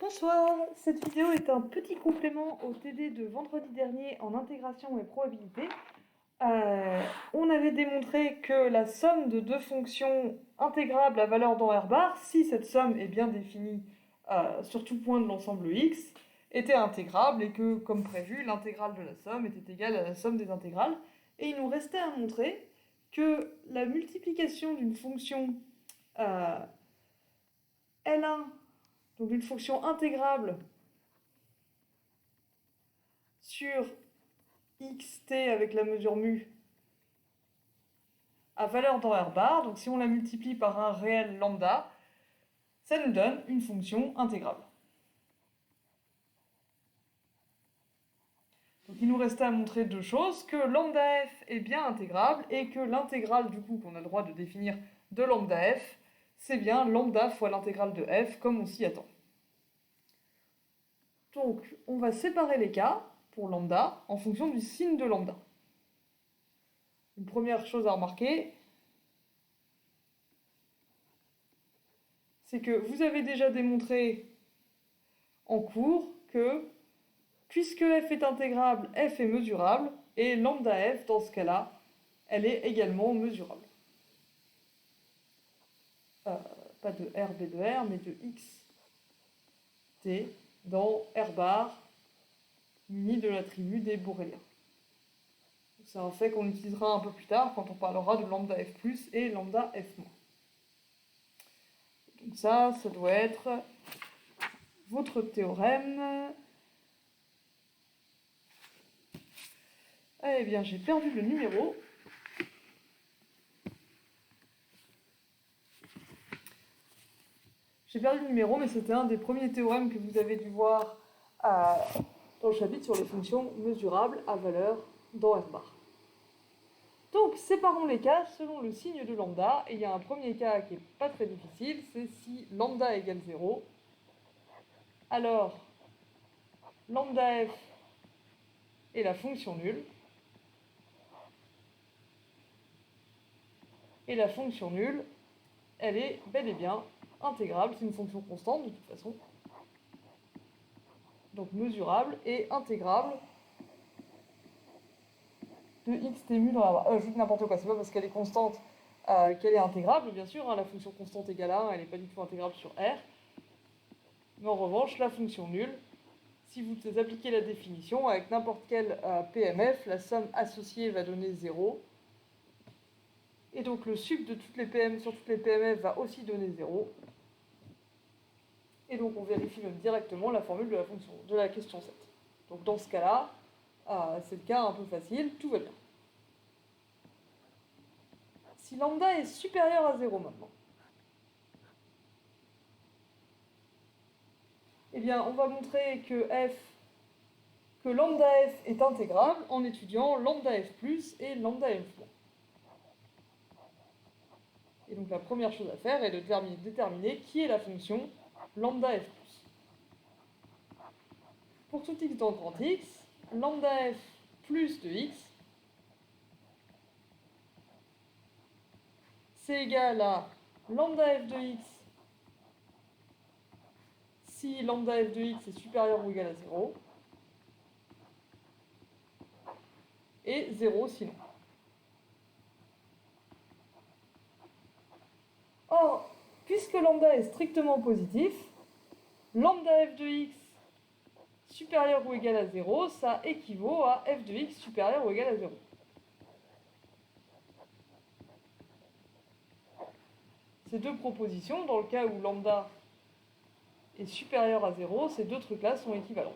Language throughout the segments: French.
Bonsoir, cette vidéo est un petit complément au TD de vendredi dernier en intégration et probabilité. On avait démontré que la somme de deux fonctions intégrables à valeur dans R bar, si cette somme est bien définie sur tout point de l'ensemble X, était intégrable et que, comme prévu, l'intégrale de la somme était égale à la somme des intégrales. Et il nous restait à montrer que la multiplication d'une fonction L1, donc d'une fonction intégrable sur xt avec la mesure mu à valeur dans R bar, donc si on la multiplie par un réel lambda, ça nous donne une fonction intégrable. Donc il nous restait à montrer deux choses, que lambda f est bien intégrable et que l'intégrale du coup qu'on a le droit de définir de lambda f, c'est bien lambda fois l'intégrale de f comme on s'y attend. Donc on va séparer les cas pour lambda en fonction du signe de lambda. Une première chose à remarquer, c'est que vous avez déjà démontré en cours que puisque f est intégrable, f est mesurable, et lambda f, dans ce cas-là, elle est également mesurable. Pas de r, b de r, mais de x, t, dans R bar, muni de l'attribut des Boreliens. C'est un fait qu'on utilisera un peu plus tard quand on parlera de lambda f+, et lambda f-. Donc ça doit être votre théorème. Eh bien, j'ai perdu le numéro. J'ai perdu le numéro, mais c'était un des premiers théorèmes que vous avez dû voir dans le chapitre sur les fonctions mesurables à valeur dans R bar. Donc, séparons les cas selon le signe de lambda. Et il y a un premier cas qui n'est pas très difficile, c'est si lambda égale 0. Alors, lambda f est la fonction nulle. Et la fonction nulle, elle est bel et bien intégrable, c'est une fonction constante de toute façon. Donc mesurable et intégrable de xt mu dans la barre. Je dis n'importe quoi, c'est pas parce qu'elle est constante qu'elle est intégrable, bien sûr, hein, la fonction constante égale à 1, elle n'est pas du tout intégrable sur R. Mais en revanche, la fonction nulle, si vous appliquez la définition, avec n'importe quel PMF, la somme associée va donner 0. Et donc le sup de toutes les PM sur toutes les PMF va aussi donner 0. Et donc on vérifie même directement la formule de la fonction de la question 7. Donc dans ce cas-là, c'est le cas un peu facile, tout va bien. Si lambda est supérieur à 0 maintenant, eh bien on va montrer que lambda f est intégrable en étudiant lambda f plus et lambda f moins. Et donc la première chose à faire est de déterminer qui est la fonction lambda f plus. Pour tout x dans grand X, lambda f plus de x, c'est égal à lambda f de x si lambda f de x est supérieur ou égal à 0, et 0 sinon. Or, puisque lambda est strictement positif, lambda f de x supérieur ou égal à 0, ça équivaut à f de x supérieur ou égal à 0. Ces deux propositions, dans le cas où lambda est supérieur à 0, ces deux trucs-là sont équivalents.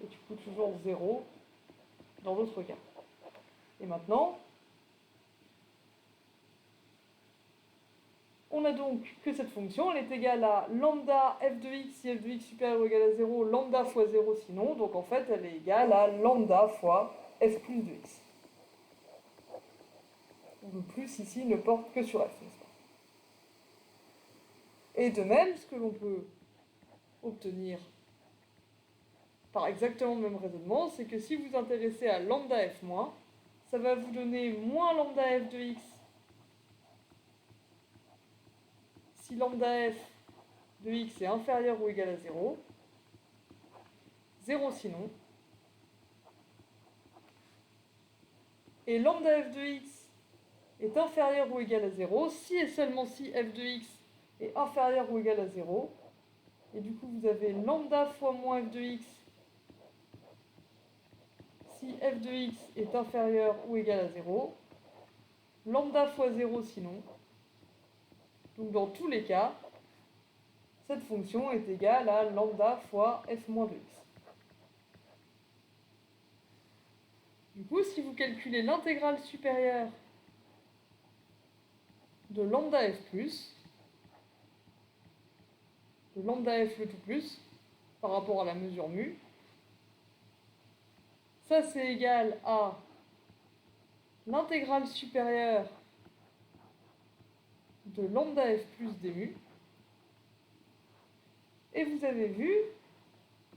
Et tu coûtes toujours 0 dans l'autre cas. Et maintenant, on a donc que cette fonction, elle est égale à lambda f de x si f de x supérieur ou égal à 0, lambda fois 0 sinon, donc en fait elle est égale à lambda fois f plus de x. Le plus ici ne porte que sur f, n'est-ce pas? Et de même, ce que l'on peut obtenir par exactement le même raisonnement, c'est que si vous vous intéressez à lambda f-, ça va vous donner moins lambda f de x si lambda f de x est inférieur ou égal à 0, 0 sinon, et lambda f de x est inférieur ou égal à 0 si et seulement si f de x est inférieur ou égal à 0, et du coup vous avez lambda fois moins f de x si f de x est inférieur ou égal à 0, lambda fois 0 sinon. Donc dans tous les cas, cette fonction est égale à lambda fois f moins de x. Du coup, si vous calculez l'intégrale supérieure de lambda f plus, de lambda f le tout plus, par rapport à la mesure mu, ça c'est égal à l'intégrale supérieure de lambda f plus d mu. Et vous avez vu,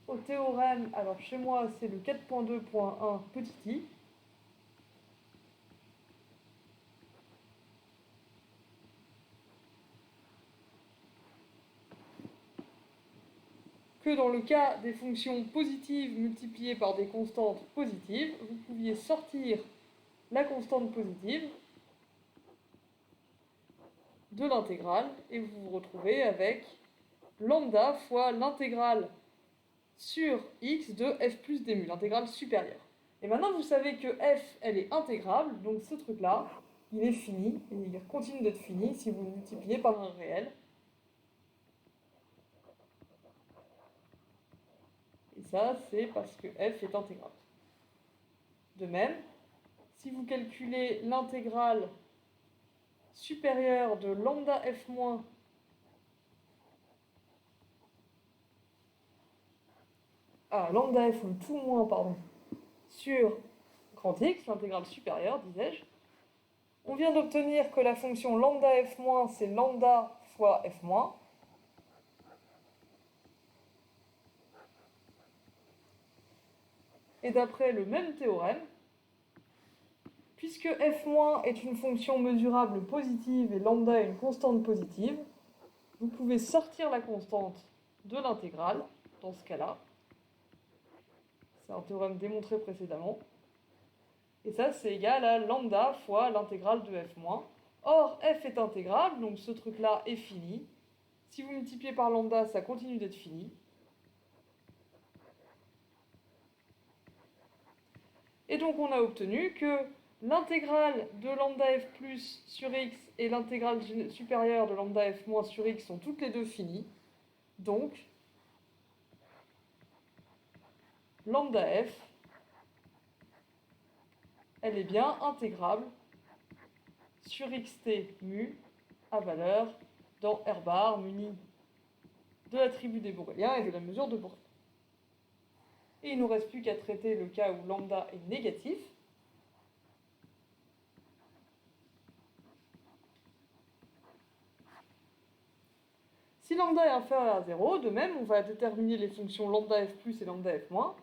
au théorème, alors chez moi c'est le 4.2.1 petit i, que dans le cas des fonctions positives multipliées par des constantes positives, vous pouviez sortir la constante positive de l'intégrale et vous vous retrouvez avec lambda fois l'intégrale sur x de f plus d mu, l'intégrale supérieure. Et maintenant vous savez que f, elle est intégrable, donc ce truc-là, il est fini, et il continue d'être fini si vous le multipliez par un réel. Et ça, c'est parce que f est intégrable. De même, si vous calculez l'intégrale supérieure de lambda f moins lambda f tout moins, pardon, sur grand X, l'intégrale supérieure, disais-je, on vient d'obtenir que la fonction lambda f moins, c'est lambda fois f moins. Et d'après le même théorème, puisque f moins est une fonction mesurable positive et lambda est une constante positive, vous pouvez sortir la constante de l'intégrale, dans ce cas-là. C'est un théorème démontré précédemment. Et ça, c'est égal à lambda fois l'intégrale de f-. Or, f est intégrable, donc ce truc-là est fini. Si vous multipliez par lambda, ça continue d'être fini. Et donc, on a obtenu que l'intégrale de lambda f plus sur x et l'intégrale supérieure de lambda f moins sur x sont toutes les deux finies. Donc, lambda f, elle est bien intégrable sur xt mu à valeur dans R bar muni de l'attribut des Boréliens et de la mesure de Borel. Et il ne nous reste plus qu'à traiter le cas où lambda est négatif. Si lambda est inférieur à 0, de même, on va déterminer les fonctions lambda f plus et lambda f moins.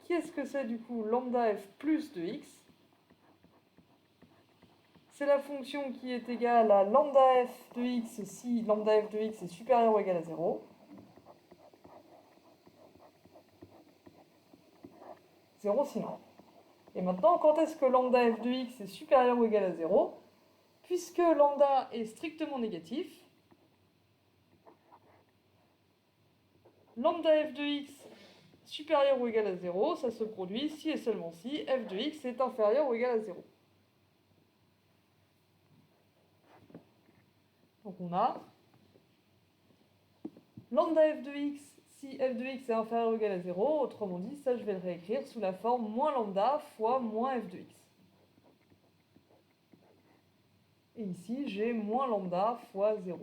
Qu'est-ce que c'est du coup lambda f plus de x? C'est la fonction qui est égale à lambda f de x si lambda f de x est supérieur ou égal à 0. 0 sinon. Et maintenant, quand est-ce que lambda f de x est supérieur ou égal à 0? Puisque lambda est strictement négatif, lambda f de x supérieur ou égal à 0, ça se produit si et seulement si f de x est inférieur ou égal à 0. Donc on a lambda f de x si f de x est inférieur ou égal à 0, autrement dit, ça je vais le réécrire sous la forme moins lambda fois moins f de x. Et ici, j'ai moins lambda fois 0.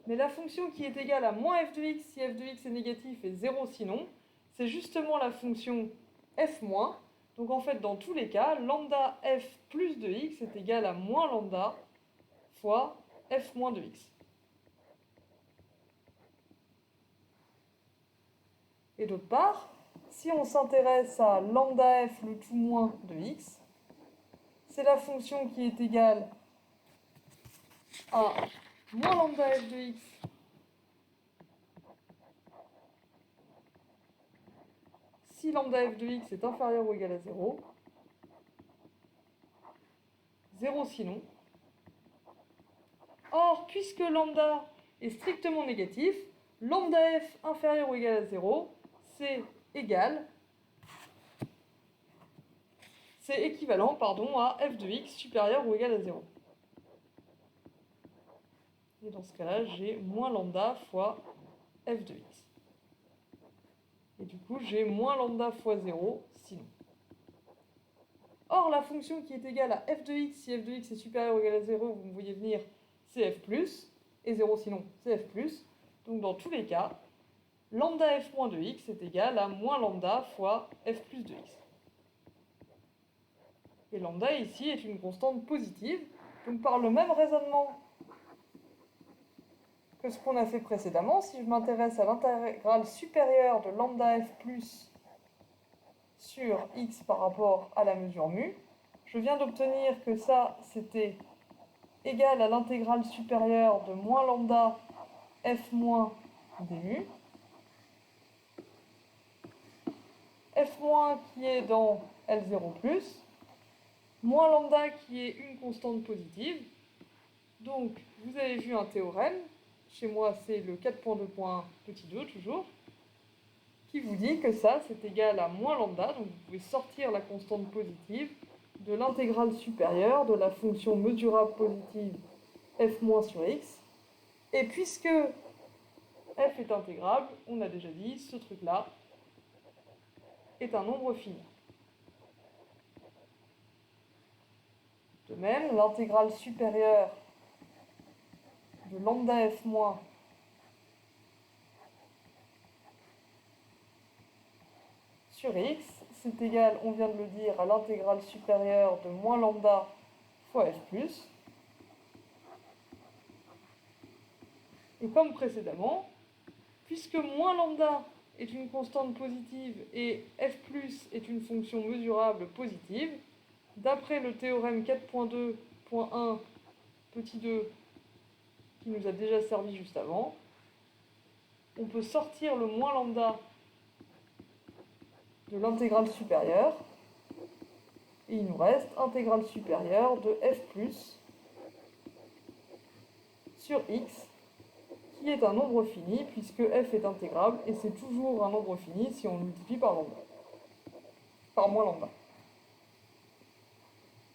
Mais la fonction qui est égale à moins f de x si f de x est négatif et 0 sinon, c'est justement la fonction f-. Donc en fait, dans tous les cas, lambda f plus de x est égal à moins lambda fois f moins de x. Et d'autre part, si on s'intéresse à lambda f le tout moins de x, c'est la fonction qui est égale à moins lambda f de x si lambda f de x est inférieur ou égal à 0, 0 sinon. Or, puisque lambda est strictement négatif, lambda f inférieur ou égal à 0, c'est équivalent à f de x supérieur ou égal à 0. Et dans ce cas-là, j'ai moins lambda fois f de x. Et du coup, j'ai moins lambda fois 0, sinon. Or, la fonction qui est égale à f de x, si f de x est supérieur ou égal à 0, vous me voyez venir, c'est f+, et 0 sinon, c'est f+. Donc dans tous les cas, lambda f moins de x est égal à moins lambda fois f plus de x. Et lambda ici est une constante positive, donc par le même raisonnement que ce qu'on a fait précédemment, si je m'intéresse à l'intégrale supérieure de lambda f plus sur x par rapport à la mesure mu, je viens d'obtenir que ça, c'était égal à l'intégrale supérieure de moins lambda f moins d mu. F moins qui est dans L0+, moins lambda qui est une constante positive. Donc, vous avez vu un théorème, chez moi c'est le 4.2.1 petit 2 toujours, qui vous dit que ça c'est égal à moins lambda, donc vous pouvez sortir la constante positive de l'intégrale supérieure de la fonction mesurable positive f moins sur x. Et puisque f est intégrable, on a déjà dit, ce truc-là est un nombre fini. De même, l'intégrale supérieure de lambda f moins sur x, c'est égal, on vient de le dire, à l'intégrale supérieure de moins lambda fois f plus. Et comme précédemment, puisque moins lambda est une constante positive et f plus est une fonction mesurable positive, d'après le théorème 4.2.1 petit 2 qui nous a déjà servi juste avant, on peut sortir le moins lambda de l'intégrale supérieure, et il nous reste intégrale supérieure de f plus sur x, qui est un nombre fini, puisque f est intégrable, et c'est toujours un nombre fini si on multiplie par lambda, par moins lambda.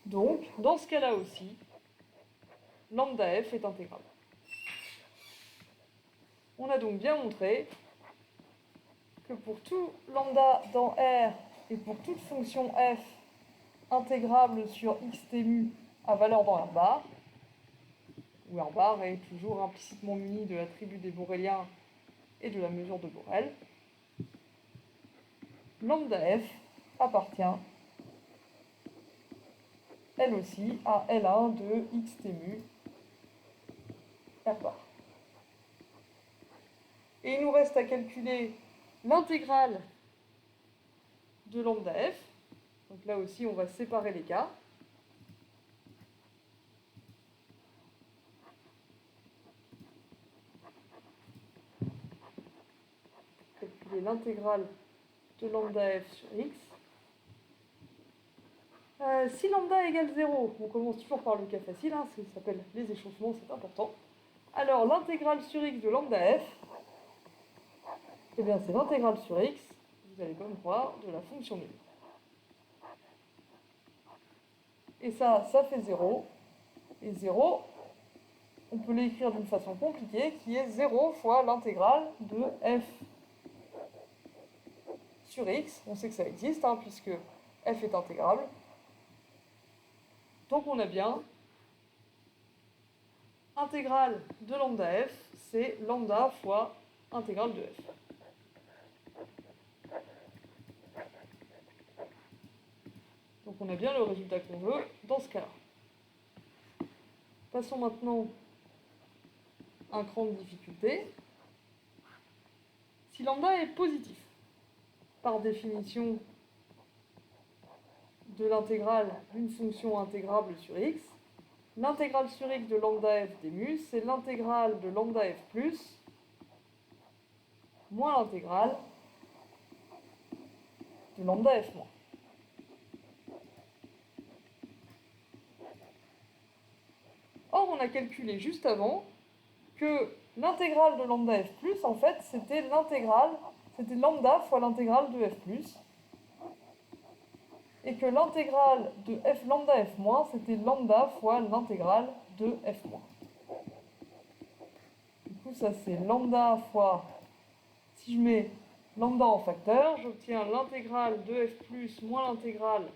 Donc, dans ce cas-là aussi, lambda f est intégrable. On a donc bien montré que pour tout lambda dans R et pour toute fonction f intégrable sur xt mu à valeur dans R bar, où R bar est toujours implicitement muni de l'attribut des Boreliens et de la mesure de Borel, lambda f appartient elle aussi à L1 de xt mu R bar. Et il nous reste à calculer l'intégrale de lambda f. Donc là aussi, on va séparer les cas. Calculer l'intégrale de lambda f sur x. Si lambda égale 0, on commence toujours par le cas facile, ça s'appelle les échauffements, c'est important. Alors l'intégrale sur x de lambda f, eh bien c'est l'intégrale sur x, vous allez pas me croire, de la fonction nulle. Et ça fait 0. Et 0, on peut l'écrire d'une façon compliquée, qui est 0 fois l'intégrale de f sur x. On sait que ça existe, puisque f est intégrable. Donc on a bien intégrale de lambda f, c'est lambda fois intégrale de f. Donc on a bien le résultat qu'on veut dans ce cas-là. Passons maintenant un cran de difficulté. Si lambda est positif, par définition de l'intégrale d'une fonction intégrable sur x, l'intégrale sur x de lambda f d mu, c'est l'intégrale de lambda f plus moins l'intégrale de lambda f moins. Or, on a calculé juste avant que l'intégrale de lambda f plus, en fait, c'était lambda fois l'intégrale de f plus, et que l'intégrale de f lambda f moins, c'était lambda fois l'intégrale de f moins. Du coup, ça c'est lambda fois, si je mets lambda en facteur, j'obtiens l'intégrale de f plus moins l'intégrale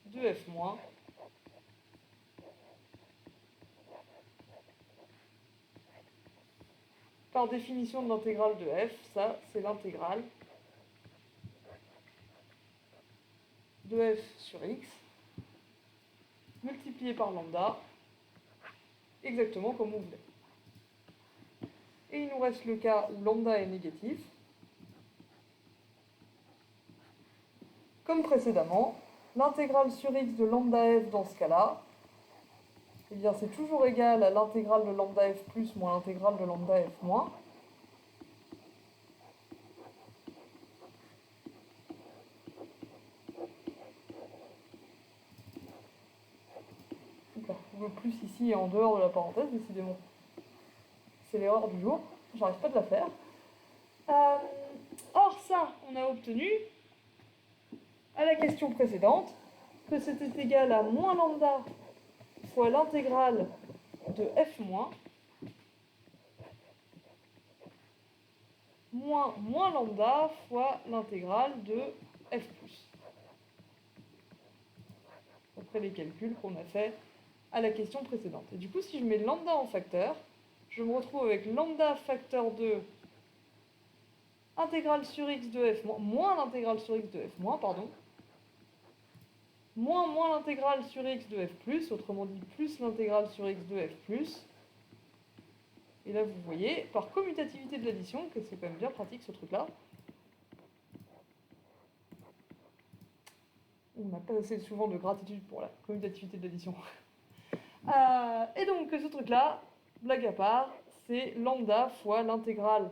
de f moins. Par définition de l'intégrale de f, ça c'est l'intégrale de f sur x multiplié par lambda, exactement comme on voulait. Et il nous reste le cas où lambda est négatif. Comme précédemment, l'intégrale sur x de lambda f dans ce cas-là, eh bien c'est toujours égal à l'intégrale de lambda f plus moins l'intégrale de lambda f moins. Le plus ici est en dehors de la parenthèse, décidément. C'est l'erreur du jour, j'arrive pas de la faire. Or ça, on a obtenu, à la question précédente, que c'était égal à moins lambda fois l'intégrale de f moins moins lambda fois l'intégrale de f plus. Après les calculs qu'on a fait à la question précédente. Et du coup, si je mets lambda en facteur, je me retrouve avec lambda facteur de intégrale sur x de f moins l'intégrale sur x de f moins, pardon, moins l'intégrale sur x de f plus, autrement dit plus l'intégrale sur x de f plus. Et là, vous voyez, par commutativité de l'addition, que c'est quand même bien pratique ce truc-là, on n'a pas assez souvent de gratitude pour la commutativité de l'addition. Et donc, ce truc-là, blague à part, c'est lambda fois l'intégrale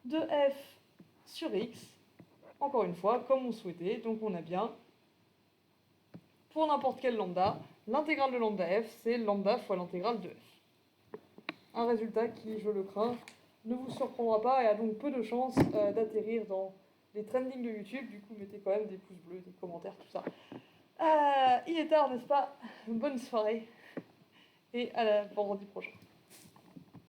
de f sur x, encore une fois, comme on souhaitait. Donc on a bien, pour n'importe quel lambda, l'intégrale de lambda f, c'est lambda fois l'intégrale de f. Un résultat qui, je le crains, ne vous surprendra pas et a donc peu de chances d'atterrir dans les trendings de YouTube. Du coup, mettez quand même des pouces bleus, des commentaires, tout ça. Il est tard, n'est-ce pas? Bonne soirée et à la vendredi prochain.